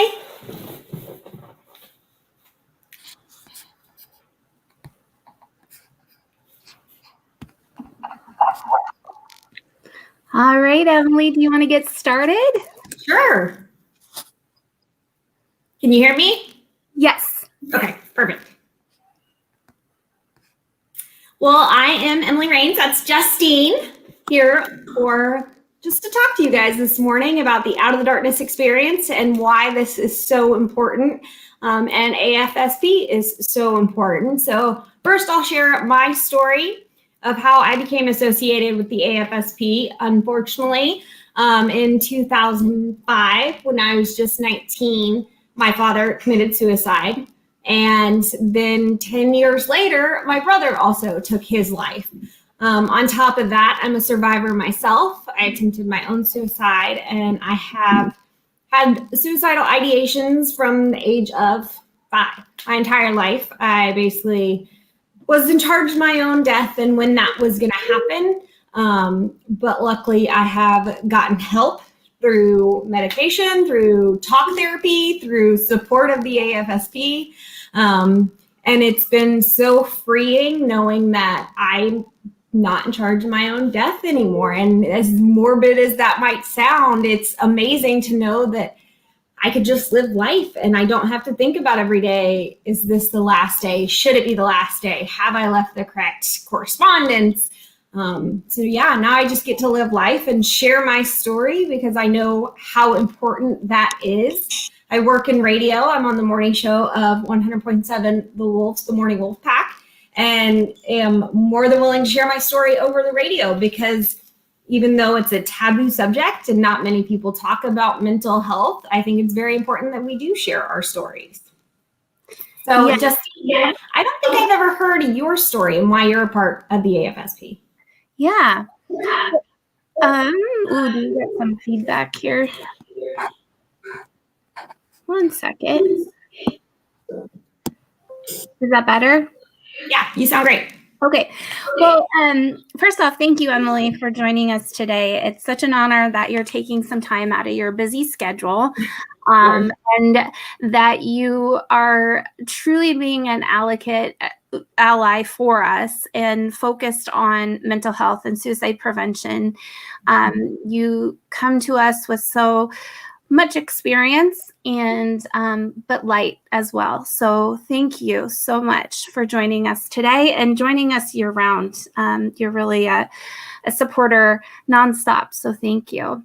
Hi. All right, Emily, do you want to get started? Sure. Can you hear me? Yes. Okay, perfect. Well, I am Emily Rains. That's Justine here for just to talk to you guys this morning about the Out of the Darkness experience and why this is so important. And AFSP is so important. So first I'll share my story of how I became associated with the AFSP. Unfortunately, in 2005, when I was just 19, my father committed suicide. And then 10 years later, my brother also took his life. On top of that, I'm a survivor myself. I attempted my own suicide, and I have had suicidal ideations from the age of 5. My entire life, I basically was in charge of my own death and when that was going to happen. But luckily, I have gotten help through medication, through talk therapy, through support of the AFSP. And it's been so freeing knowing that I'm not in charge of my own death anymore. And as morbid as that might sound, it's amazing to know that I could just live life and I don't have to think about every day. Is this the last day? Should it be the last day? Have I left the correct correspondence? So yeah, now I just get to live life and share my story because I know how important that is. I work in radio. I'm on the morning show of 100.7 The Wolves, the Morning Wolf Pack, and am more than willing to share my story over the radio because even though it's a taboo subject and not many people talk about mental health, I think it's very important that we do share our stories. So Justine, I don't think I've ever heard your story and why you're a part of the AFSP. Yeah. Do we get some feedback here? 1 second. Is that better? Yeah, you sound great. Okay. Well, first off, thank you, Emily, for joining us today. It's such an honor that you're taking some time out of your busy schedule, and that you are truly being an ally for us and focused on mental health and suicide prevention. You come to us with so much experience and but light as well. So thank you so much for joining us today and joining us year round. You're really a supporter nonstop. So thank you. Of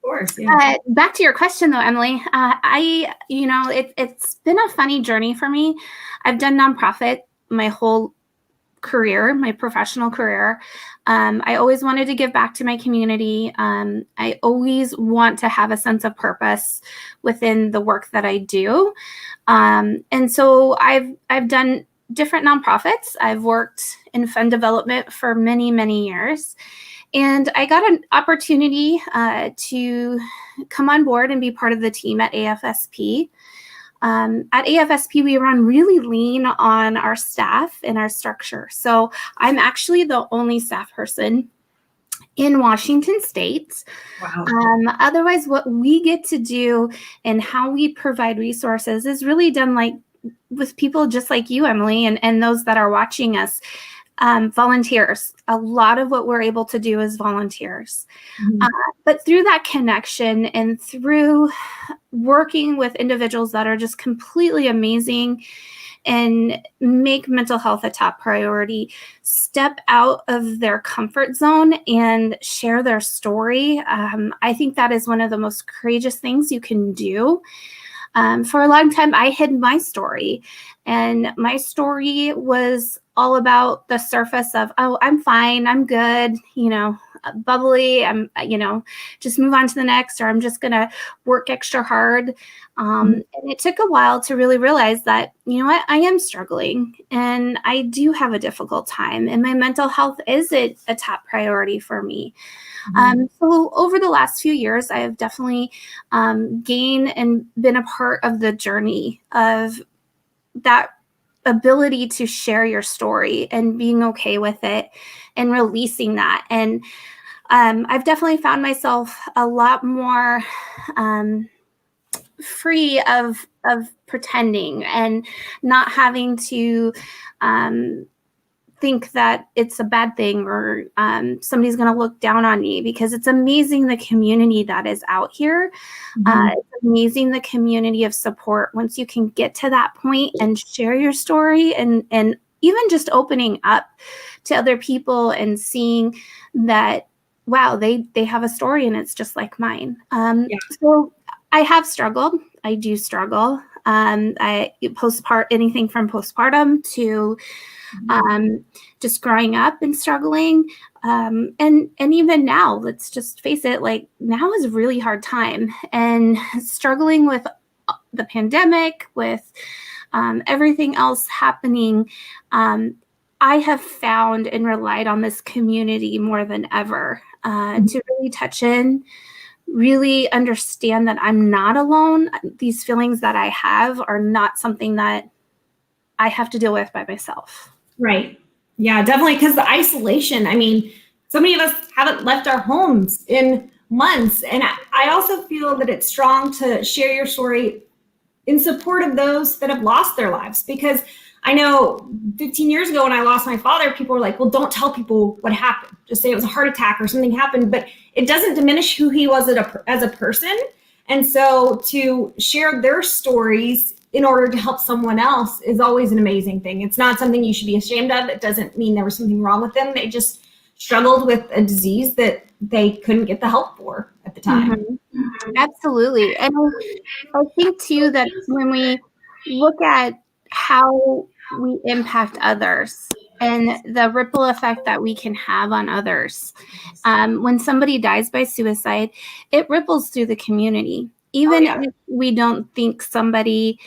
course. Yeah. Back to your question though, Emily. It's been a funny journey for me. I've done nonprofit my whole career, my professional career. I always wanted to give back to my community. I always want to have a sense of purpose within the work that I do. And so I've done different nonprofits. I've worked in fund development for many, many years. And I got an opportunity to come on board and be part of the team at AFSP. At AFSP, we run really lean on our staff and our structure. So I'm actually the only staff person in Washington State. Wow. Otherwise, what we get to do and how we provide resources is really done like with people just like you, Emily, and those that are watching us. Volunteers. A lot of what we're able to do is volunteers. Mm-hmm. But through that connection and through working with individuals that are just completely amazing and make mental health a top priority, step out of their comfort zone and share their story. I think that is one of the most courageous things you can do. For a long time, I hid my story, and my story was all about the surface of, oh, I'm fine, I'm good, bubbly, I'm, just move on to the next, or I'm just going to work extra hard. And it took a while to really realize that, you know what, I am struggling and I do have a difficult time and my mental health isn't a top priority for me. So over the last few years, I have definitely gained and been a part of the journey of that ability to share your story and being okay with it and releasing that. And I've definitely found myself a lot more free of pretending and not having to think that it's a bad thing or somebody's going to look down on me, because it's amazing the community that is out here. It's amazing the community of support once you can get to that point and share your story, and even just opening up to other people and seeing that, wow, they have a story and it's just like mine. So I have struggled. I do struggle. Anything from postpartum to just growing up and struggling. And even now, let's just face it, like now is a really hard time, and struggling with the pandemic, with everything else happening. I have found and relied on this community more than ever to really touch in, really understand that I'm not alone. These feelings that I have are not something that I have to deal with by myself. Right. Yeah, definitely. Because the isolation, I mean, so many of us haven't left our homes in months. And I also feel that it's strong to share your story in support of those that have lost their lives. Because I know 15 years ago when I lost my father, people were like, well, don't tell people what happened. Just say it was a heart attack or something happened. But it doesn't diminish who he was as a person. And so to share their stories in order to help someone else is always an amazing thing. It's not something you should be ashamed of. It doesn't mean there was something wrong with them. They just struggled with a disease that they couldn't get the help for at the time. Absolutely. And I think too that when we look at how we impact others and the ripple effect that we can have on others, when somebody dies by suicide, it ripples through the community. Even if we don't think somebody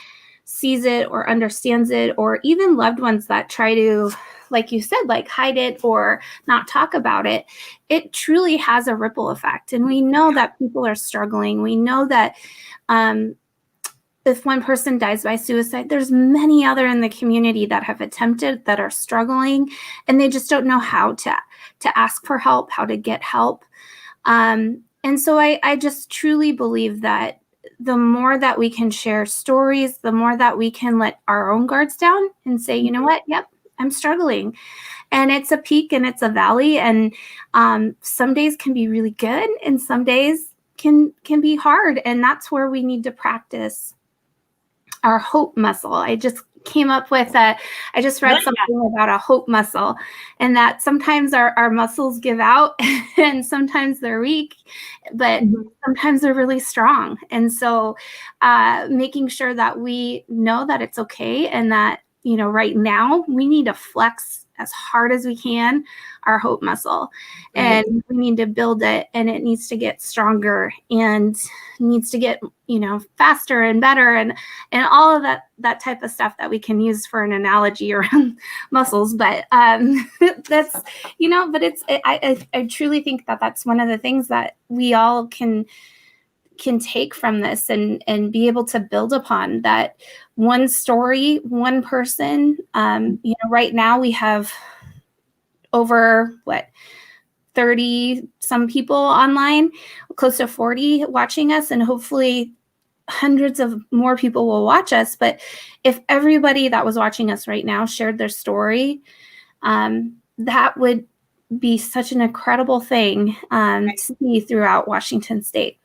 sees it or understands it, or even loved ones that try to, like you said, like hide it or not talk about it, it truly has a ripple effect. And we know that people are struggling. We know that if one person dies by suicide, there's many other in the community that have attempted, that are struggling, and they just don't know how to ask for help, how to get help. And so I just truly believe that the more that we can share stories, the more that we can let our own guards down and say, you know what? Yep, I'm struggling. And it's a peak and it's a valley. And some days can be really good and some days can be hard. And that's where we need to practice our hope muscle. I just came up with I just read something about a hope muscle, and that sometimes our muscles give out and sometimes they're weak, but sometimes they're really strong. And so making sure that we know that it's okay, and that, you know, right now we need to flex as hard as we can our hope muscle, and we need to build it, and it needs to get stronger and needs to get, you know, faster and better, and all of that type of stuff that we can use for an analogy around muscles. But that's, you know, but it's I truly think that that's one of the things that we all can take from this and be able to build upon. That one story, one person. You know, right now we have over 30 some people online, close to 40 watching us, and hopefully hundreds of more people will watch us. But if everybody that was watching us right now shared their story, that would be such an incredible thing to see throughout Washington State.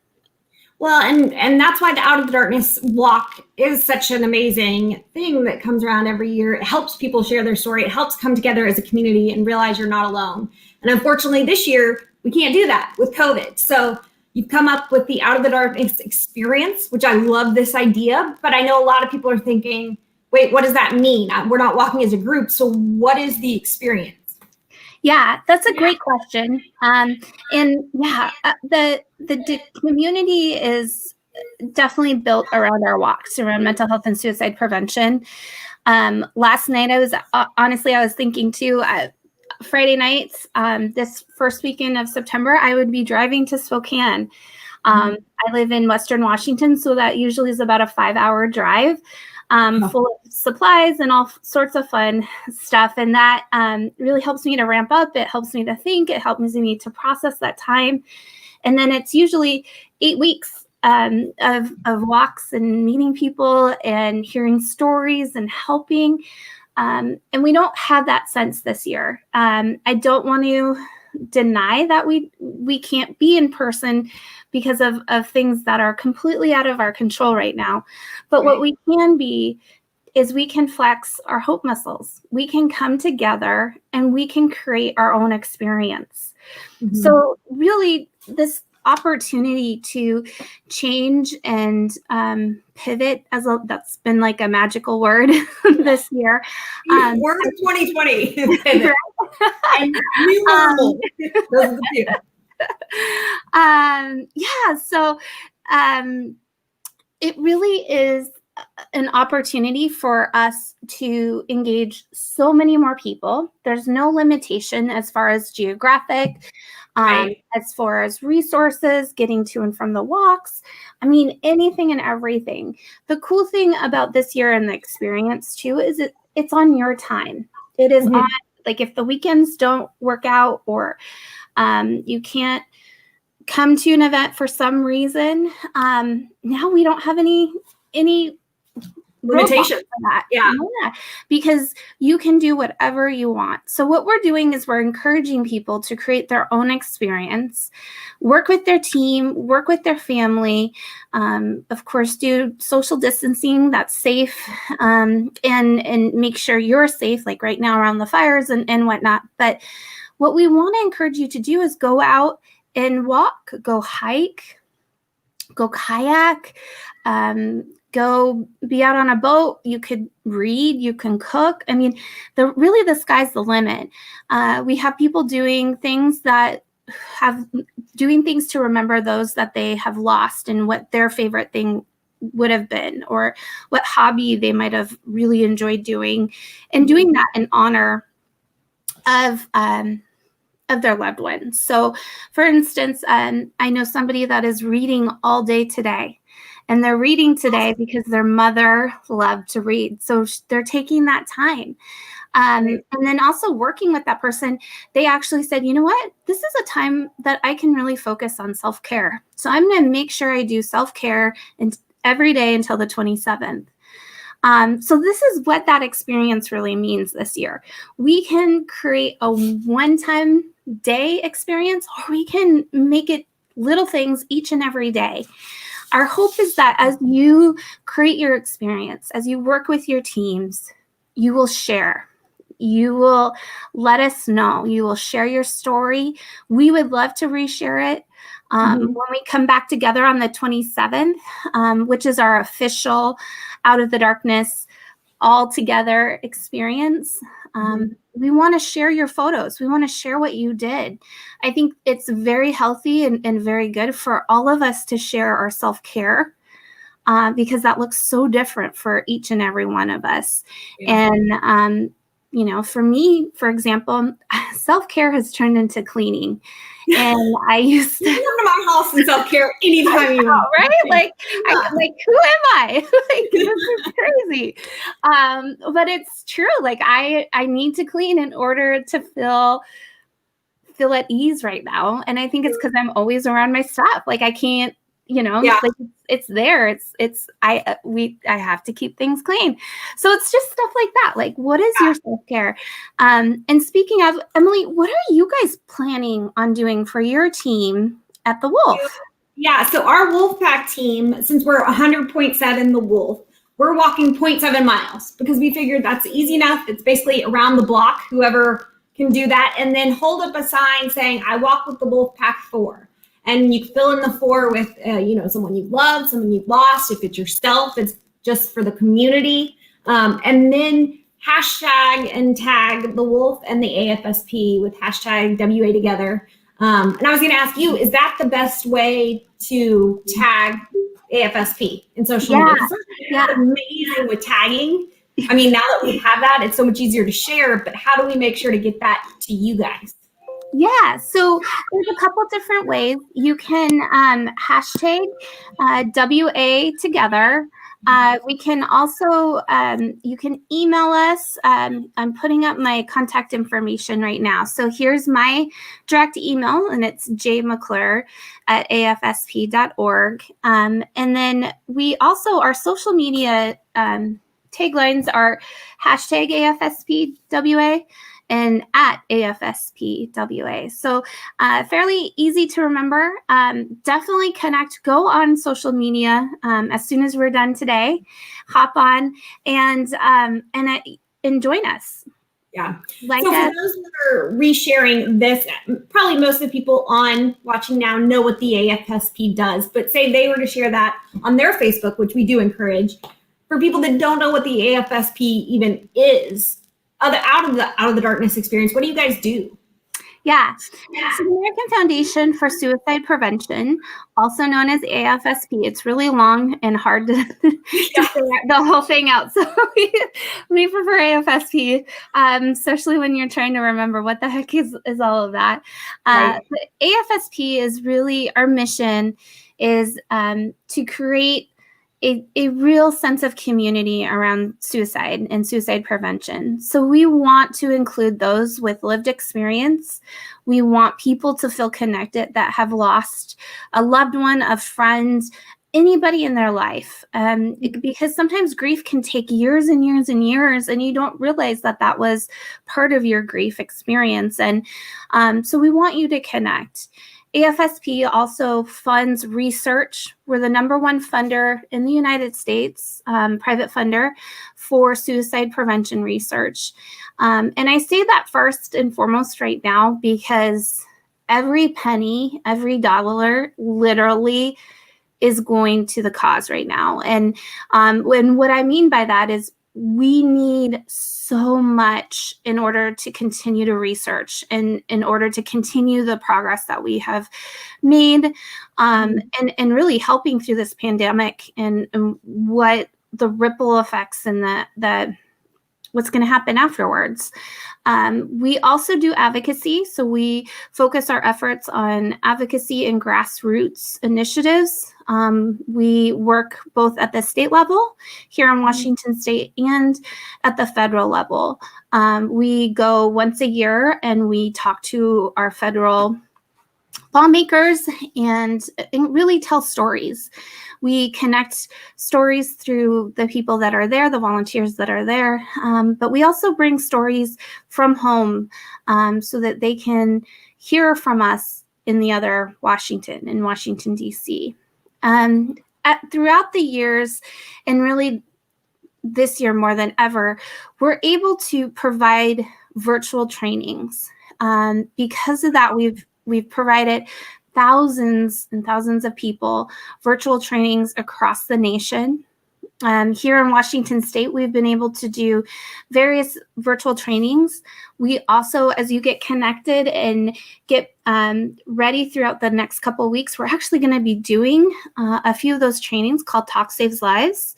Well, and that's why the Out of the Darkness walk is such an amazing thing that comes around every year. It helps people share their story. It helps come together as a community and realize you're not alone. And unfortunately, this year, we can't do that with COVID. So you've come up with the Out of the Darkness experience, which I love this idea. But I know a lot of people are thinking, wait, what does that mean? We're not walking as a group. So what is the experience? Yeah, that's a great question. And yeah, the community is definitely built around our walks, around mental health and suicide prevention. Last night, I was thinking too, Friday nights, this first weekend of September, I would be driving to Spokane. I live in Western Washington, so that usually is about a 5-hour drive. Full of supplies and all sorts of fun stuff. And that really helps me to ramp up. It helps me to think. It helps me to process that time. And then it's usually 8 weeks of walks and meeting people and hearing stories and helping. And we don't have that sense this year. I don't want to deny that we can't be in person because of things that are completely out of our control right now. But what we can be is we can flex our hope muscles. We can come together and we can create our own experience. Mm-hmm. So really, this opportunity to change and pivot, that's been like a magical word this year. Word of 2020. Pivot. And new normal. Those are the few. So it really is an opportunity for us to engage so many more people. There's no limitation as far as geographic, right. As far as resources, getting to and from the walks. I mean, anything and everything. The cool thing about this year and the experience too is it's on your time. It is on, like, if the weekends don't work out or you can't come to an event for some reason, now we don't have any limitation for that. Yeah, because you can do whatever you want. So what we're doing is we're encouraging people to create their own experience, work with their team, work with their family, of course, do social distancing that's safe, and make sure you're safe, like right now around the fires and whatnot. But what we want to encourage you to do is go out and walk, go hike, go kayak, go be out on a boat. You could read, you can cook. I mean, the sky's the limit. We have people doing things to remember those that they have lost and what their favorite thing would have been, or what hobby they might have really enjoyed doing, and doing that in honor of their loved ones. So for instance, I know somebody that is reading all day today. And they're reading today because their mother loved to read. So they're taking that time. And then also working with that person, they actually said, you know what? This is a time that I can really focus on self-care. So I'm going to make sure I do self-care every day until the 27th. So this is what that experience really means this year. We can create a one-time day experience, or we can make it little things each and every day. Our hope is that as you create your experience, as you work with your teams, you will share. You will let us know. You will share your story. We would love to reshare it. When we come back together on the 27th, which is our official Out of the Darkness all together experience, we want to share your photos. We want to share what you did. I think it's very healthy and very good for all of us to share our self-care, because that looks so different for each and every one of us. Yeah. And, for me, for example, self-care has turned into cleaning. And I used to come to my house and self-care anytime you want, right? Like, who am I? Like, this is crazy. But it's true. Like, I need to clean in order to feel at ease right now. And I think it's because I'm always around my stuff. Like, I can't, like, it's there. I have to keep things clean. So it's just stuff like that. Like, what is your self-care? And speaking of, Emily, what are you guys planning on doing for your team at the Wolf? Yeah, so our Wolfpack team, since we're 100.7 the Wolf, we're walking 0.7 miles because we figured that's easy enough. It's basically around the block, whoever can do that, and then hold up a sign saying, I walk with the Wolfpack 4. And you fill in the 4 with, someone you've loved, someone you've lost. If it's yourself, it's just for the community. And then hashtag and tag the Wolf and the AFSP with hashtag WA together. And I was going to ask you, is that the best way to tag AFSP in social media? It's amazing with tagging. I mean, now that we have that, it's so much easier to share. But how do we make sure to get that to you guys? Yeah, so there's a couple different ways. You can hashtag WA together. We can also, you can email us. I'm putting up my contact information right now. So here's my direct email, and it's jmcclure@afsp.org. And then we also, our social media taglines are hashtag AFSPWA and at AFSPWA. So fairly easy to remember. Definitely connect, go on social media as soon as we're done today, hop on and join us. Yeah. Like So for those that are resharing this, probably most of the people on watching now know what the AFSP does, but say they were to share that on their Facebook, which we do encourage. For people that don't know what the AFSP even is, out of the darkness experience, what do you guys do? Yeah. So the American Foundation for Suicide Prevention, also known as AFSP, it's really long and hard to say the whole thing out. So we prefer AFSP, especially when you're trying to remember what the heck is all of that. Right. But AFSP is really, our mission is to create a real sense of community around suicide and suicide prevention. So we want to include those with lived experience. We want people to feel connected that have lost a loved one, a friend, anybody in their life. Because sometimes grief can take years and years and years, and you don't realize that that was part of your grief experience. And so we want you to connect. AFSP also funds research. We're the #1 funder in the United States, private funder for suicide prevention research. And I say that first and foremost right now because every penny, every dollar literally is going to the cause right now. And what I mean by that is we need so much in order to continue to research and in order to continue the progress that we have made and really helping through this pandemic and what the ripple effects and the what's going to happen afterwards. We also do advocacy. So we focus our efforts on advocacy and grassroots initiatives. We work both at the state level here in Washington State and at the federal level. We go once a year and we talk to our federal lawmakers and really tell stories. We connect stories through the people that are there, the volunteers that are there, but we also bring stories from home so that they can hear from us in Washington, D.C. Throughout the years, and really this year more than ever, we're able to provide virtual trainings. Because of that, we've provided thousands and thousands of people virtual trainings across the nation. Here in Washington State, we've been able to do various virtual trainings. We also, as you get connected and get ready throughout the next couple of weeks, we're actually going to be doing a few of those trainings called Talk Saves Lives.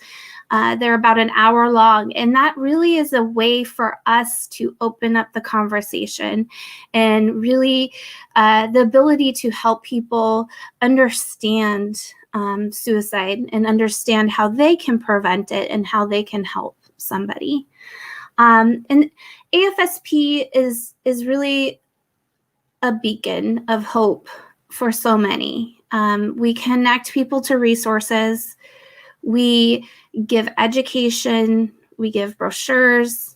They're about an hour long, and that really is a way for us to open up the conversation and really the ability to help people understand suicide and understand how they can prevent it and how they can help somebody. And AFSP is really a beacon of hope for so many. We connect people to resources. We give education, we give brochures,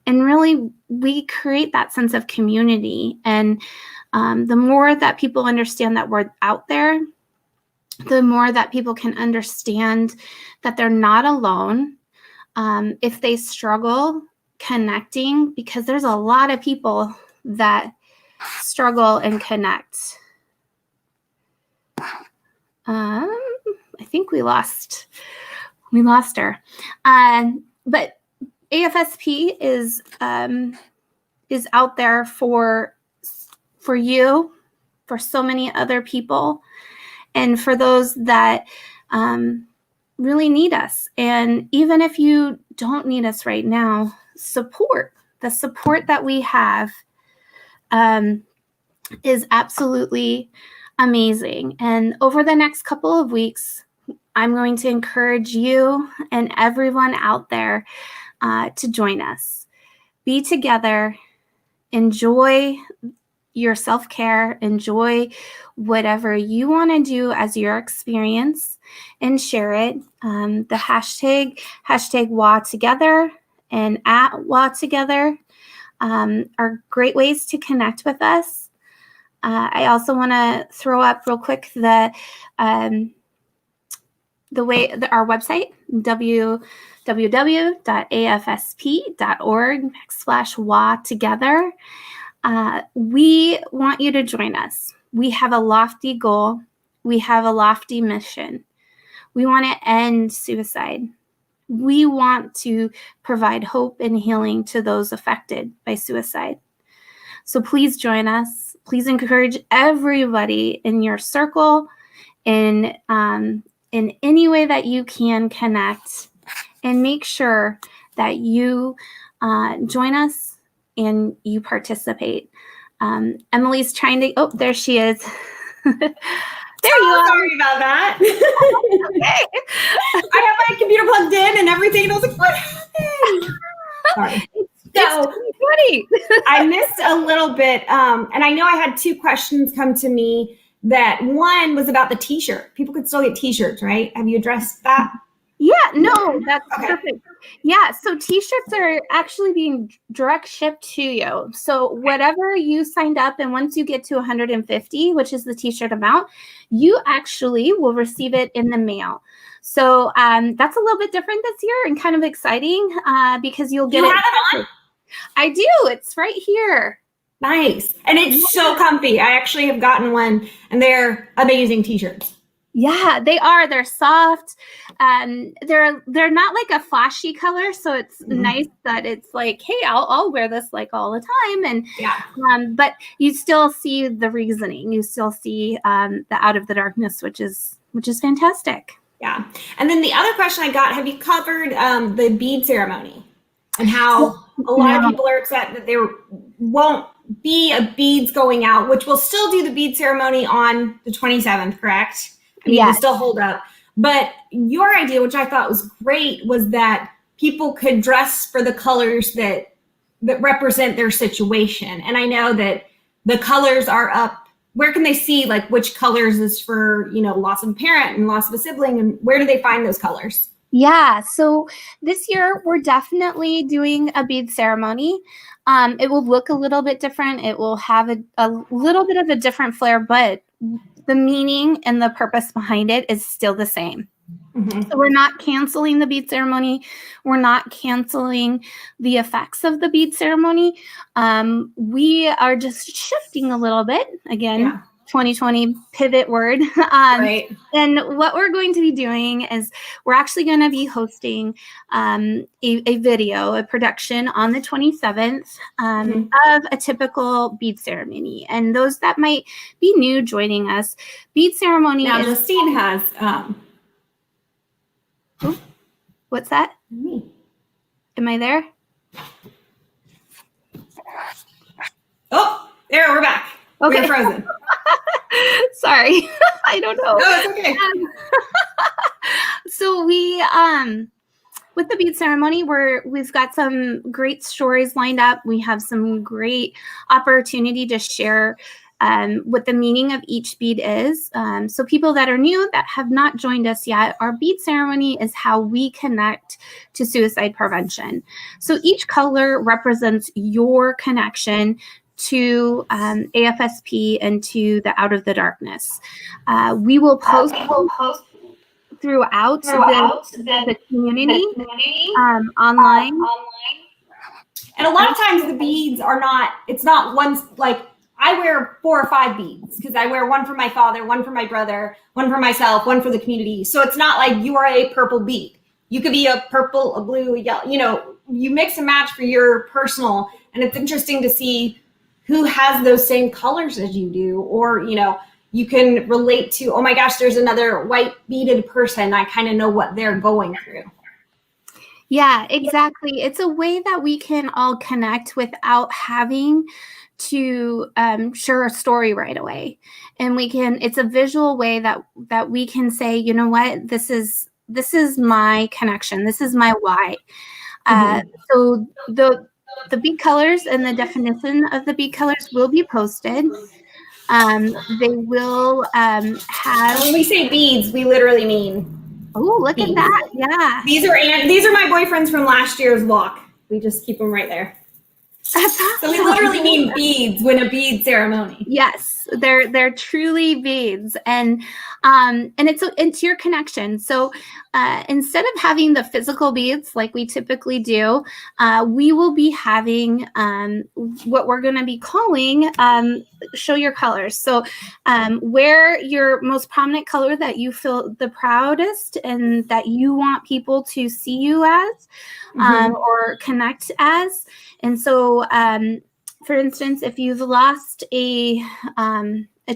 and really we create that sense of community. And the more that people understand that we're out there, the more that people can understand that they're not alone. If they struggle connecting, because there's a lot of people that struggle and connect. I think we lost her. But AFSP is out there for you, for so many other people, and for those that really need us. And even if you don't need us right now, the support that we have is absolutely amazing. And over the next couple of weeks, I'm going to encourage you and everyone out there to join us. Be together, enjoy your self-care, enjoy whatever you want to do as your experience, and share it. The hashtag WA Together and @WA Together are great ways to connect with us. I also want to throw up real quick our website, www.afsp.org/WA Together. We want you to join us. We have a lofty goal. We have a lofty mission. We want to end suicide. We want to provide hope and healing to those affected by suicide. So please join us. Please encourage everybody in your circle in any way that you can connect, and make sure that you join us and you participate. Emily's trying to, oh, there she is. There you are. Sorry about that. Okay. I have my computer plugged in and everything, and I was like, what happened? Sorry. So Funny. I missed a little bit, and I know I had two questions come to me. That one was about the t-shirt. People could still get t-shirts, right? Have you addressed that? Yeah, no, that's Okay. perfect. Yeah, so t-shirts are actually being direct shipped to you. So whatever you signed up, and once you get to 150, which is the t-shirt amount, you actually will receive it in the mail. So that's a little bit different this year and kind of exciting because you'll get You it. have it on? I do. It's right here. Nice. And it's so comfy. I actually have gotten one, and they're amazing t-shirts. Yeah, they are. They're soft. They're not like a flashy color, so it's nice that it's like, hey, I'll wear this like all the time, and Yeah. but you still see the reasoning. You still see the out of the darkness, which is fantastic. Yeah. And then the other question I got, have you covered the bead ceremony and how a lot of people are upset that there won't be a beads going out, which we'll still do the bead ceremony on the 27th, correct? I mean, Yes. we'll still hold up. But your idea, which I thought was great, was that people could dress for the colors that represent their situation. And I know that the colors are up. Where can they see like which colors is for, loss of a parent and loss of a sibling, and where do they find those colors? Yeah, so this year we're definitely doing a bead ceremony. It will look a little bit different. It will have a little bit of a different flair, but the meaning and the purpose behind it is still the same. Mm-hmm. So we're not canceling the bead ceremony. We're not canceling the effects of the bead ceremony. We are just shifting a little bit. Again, Yeah. 2020 pivot word. Right. And what we're going to be doing is we're actually going to be hosting a video, a production on the 27th of a typical bead ceremony. And those that might be new joining us, bead ceremony Now, is... Justine has What's that? me. Am I there? Oh, there, we're back. Okay. We're frozen. Sorry. I don't know. No, it's okay. So we with the bead ceremony, we've got some great stories lined up. We have some great opportunity to share what the meaning of each bead is. So people that are new, that have not joined us yet, our bead ceremony is how we connect to suicide prevention. So each color represents your connection to AFSP and to the Out of the Darkness. We will post throughout the community online. And a lot of times the beads are not, it's not one, like I wear 4 or 5 beads because I wear one for my father, one for my brother, one for myself, one for the community. So it's not like you are a purple bead. You could be a purple, a blue, a yellow, you mix and match for your personal. And it's interesting to see who has those same colors as you do, or, you can relate to, oh my gosh, there's another white beaded person. I kind of know what they're going through. Yeah, exactly. It's a way that we can all connect without having to share a story right away. And it's a visual way that we can say, you know what, this is my connection. This is my why. Mhm. So the bead colors and the definition of the bead colors will be posted. They will And have, when we say beads, we literally mean oh, look at beads. that. Yeah. These are my boyfriends from last year's walk. We just keep them right there. That's So we awesome. literally mean beads when a bead ceremony. Yes, they're truly beads, and it's your connection. So instead of having the physical beads like we typically do, we will be having what we're going to be calling show your colors. So wear your most prominent color that you feel the proudest and that you want people to see you as or connect as. And so for instance, if you've lost a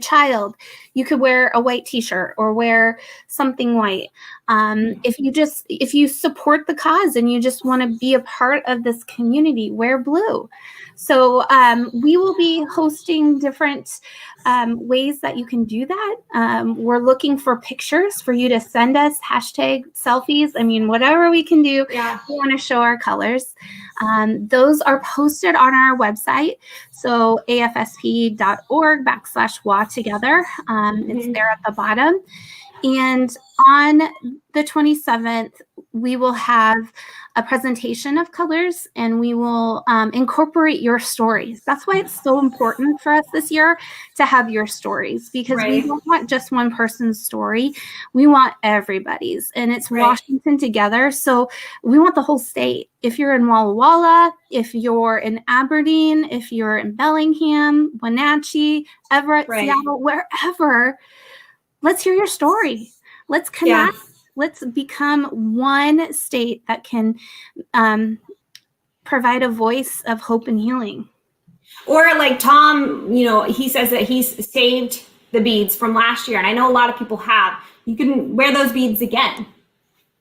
child, you could wear a white T-shirt or wear something white. If you support the cause and you just want to be a part of this community, wear blue. So we will be hosting different ways that you can do that. We're looking for pictures for you to send us, hashtag selfies. I mean, whatever we can do. Yeah. We want to show our colors. Those are posted on our website. So afsp.org/WA together. It's there at the bottom. And on the 27th, we will have a presentation of colors and we will incorporate your stories. That's why it's so important for us this year to have your stories, because we don't want just one person's story. We want everybody's, and it's Washington together. So we want the whole state. If you're in Walla Walla, if you're in Aberdeen, if you're in Bellingham, Wenatchee, Everett, Seattle, wherever, let's hear your story. Let's connect. Yeah. Let's become one state that can provide a voice of hope and healing. Or like Tom, he says that he's saved the beads from last year. And I know a lot of people have. You can wear those beads again.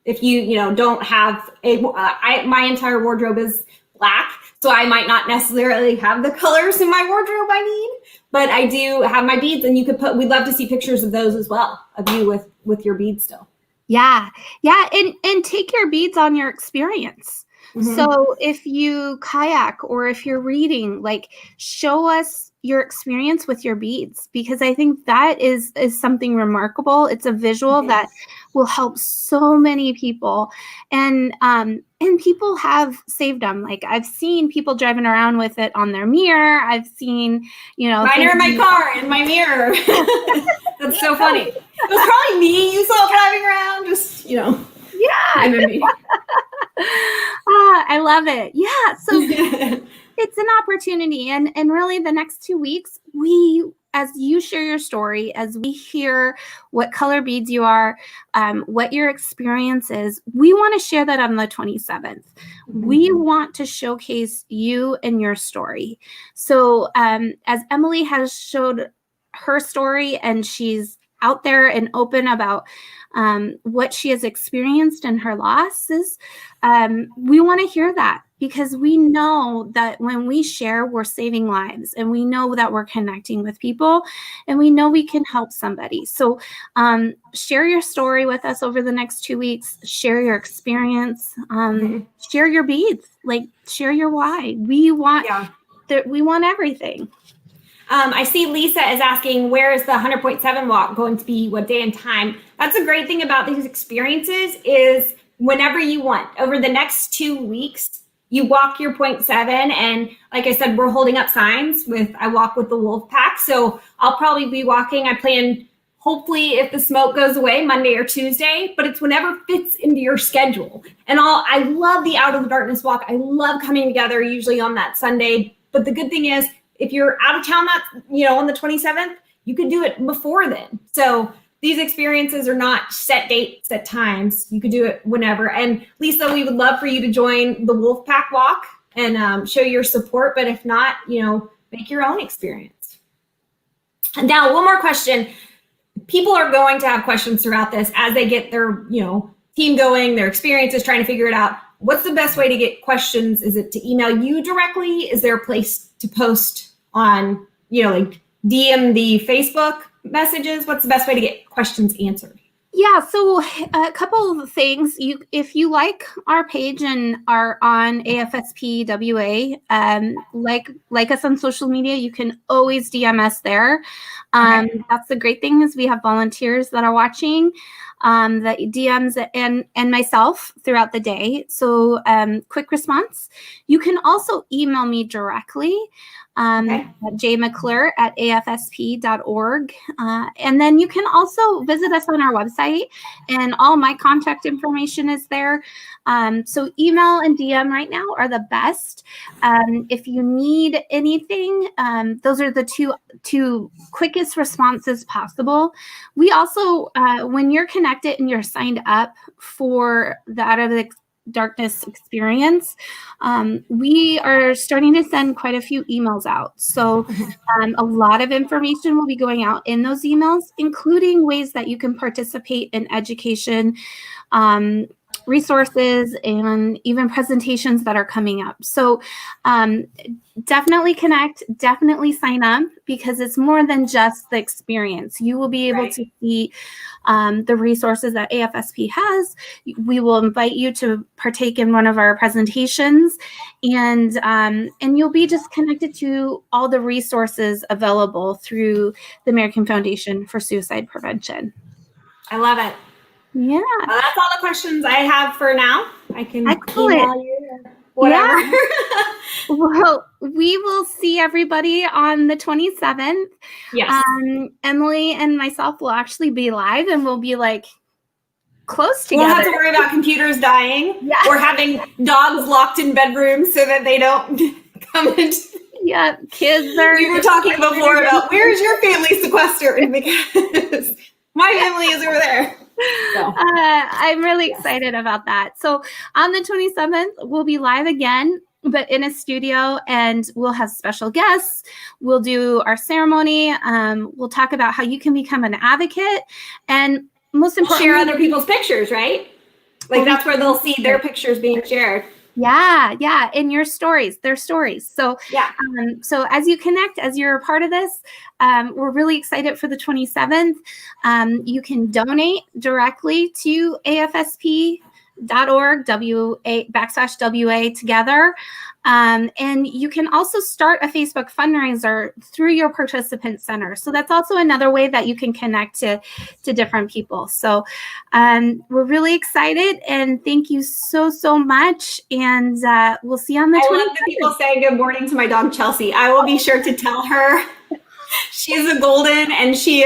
If you don't have my entire wardrobe is black, so I might not necessarily have the colors in my wardrobe I need, but I do have my beads, and we'd love to see pictures of those as well, of you with your beads still. Yeah. And take your beads on your experience. Mm-hmm. So if you kayak or if you're reading, like, show us your experience with your beads, because I think that is something remarkable. It's a visual that will help so many people. And people have saved them. Like, I've seen people driving around with it on their mirror. I've seen, mine are in my car, in my mirror. That's so funny. It was probably me you saw driving around, just, Yeah. I love it. Yeah. So it's an opportunity. And really the next 2 weeks, as you share your story, as we hear what color beads you are, what your experience is, we want to share that on the 27th. Mm-hmm. We want to showcase you and your story. So as Emily has showed her story, and she's out there and open about what she has experienced in her losses, we want to hear that, because we know that when we share, we're saving lives, and we know that we're connecting with people, and we know we can help somebody. So share your story with us over the next 2 weeks. Share your experience. Share your beads. Like, share your why. We want everything. I see Lisa is asking, where is the 100.7 walk going to be? What day and time? That's a great thing about these experiences is whenever you want. Over the next 2 weeks, you walk your 0.7. And like I said, we're holding up signs I walk with the wolf pack. So I'll probably be walking. I plan, hopefully, if the smoke goes away, Monday or Tuesday, but it's whenever fits into your schedule. And I love the Out of the Darkness walk. I love coming together usually on that Sunday. But the good thing is, if you're out of town on the 27th, you could do it before then. So these experiences are not set dates, set times. You could do it whenever. And Lisa, we would love for you to join the Wolfpack Walk and show your support. But if not, make your own experience. And now, one more question. People are going to have questions throughout this as they get their, team going, their experiences, trying to figure it out. what's the best way to get questions? Is it to email you directly? Is there a place to post on, like DM the Facebook messages? What's the best way to get questions answered? Yeah, so a couple of things. If you like our page and are on AFSPWA, like us on social media, you can always DM us there. That's the great thing is we have volunteers that are watching, that DMs and myself throughout the day. So quick response. You can also email me directly. jmcclure@afsp.org. And then you can also visit us on our website, and all my contact information is there. So email and DM right now are the best. If you need anything, those are the two quickest responses possible. We also, when you're connected and you're signed up for the Out of the Darkness experience, we are starting to send quite a few emails out. So a lot of information will be going out in those emails, including ways that you can participate in education, resources, and even presentations that are coming up. So definitely connect, definitely sign up, because it's more than just the experience. You will be able to see the resources that AFSP has. We will invite you to partake in one of our presentations, and you'll be just connected to all the resources available through the American Foundation for Suicide Prevention. I love it. Yeah. That's all the questions I have for now. I can Excellent. email you or whatever. Yeah. Well, we will see everybody on the 27th. Yes. Emily and myself will actually be live, and we'll be like close together. We'll have to worry about computers dying. Yeah. Or having dogs locked in bedrooms so that they don't come into. Yeah, kids are. We were talking before about where's your family sequestered, because my family is over there. So. I'm really excited about that. So on the 27th, we'll be live again, but in a studio, and we'll have special guests. We'll do our ceremony. We'll talk about how you can become an advocate, and most importantly, share other people's pictures, right? Like that's where they'll see their pictures being shared. Yeah, in your stories, their stories. So yeah. So as you connect, as you're a part of this, we're really excited for the 27th. You can donate directly to AFSP.org, /WA together. And you can also start a Facebook fundraiser through your participant center. So that's also another way that you can connect to different people. So we're really excited, and thank you so much. And we'll see you on the 27th. I love the people saying good morning to my dog, Chelsea. I will be sure to tell her. She's a golden, and she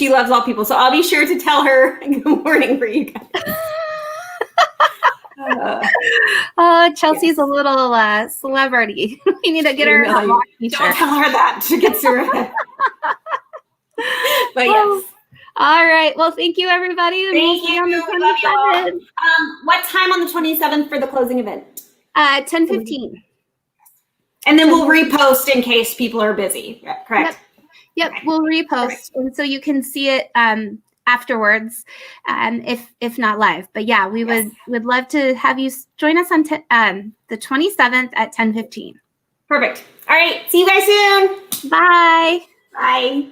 loves all people. So I'll be sure to tell her good morning for you guys. Chelsea's a little celebrity. We need to get her a Don't tell her that. She gets her. But yes. All right. Well, thank you, everybody. Thank you. On the We love you all. What time on the 27th for the closing event? 10:15. And then we'll repost in case people are busy. Correct? Yep. Okay. We'll repost, and so you can see it afterwards, if not live. But yeah, we would love to have you join us on the 27th at 10:15. Perfect. All right. See you guys soon. Bye. Bye.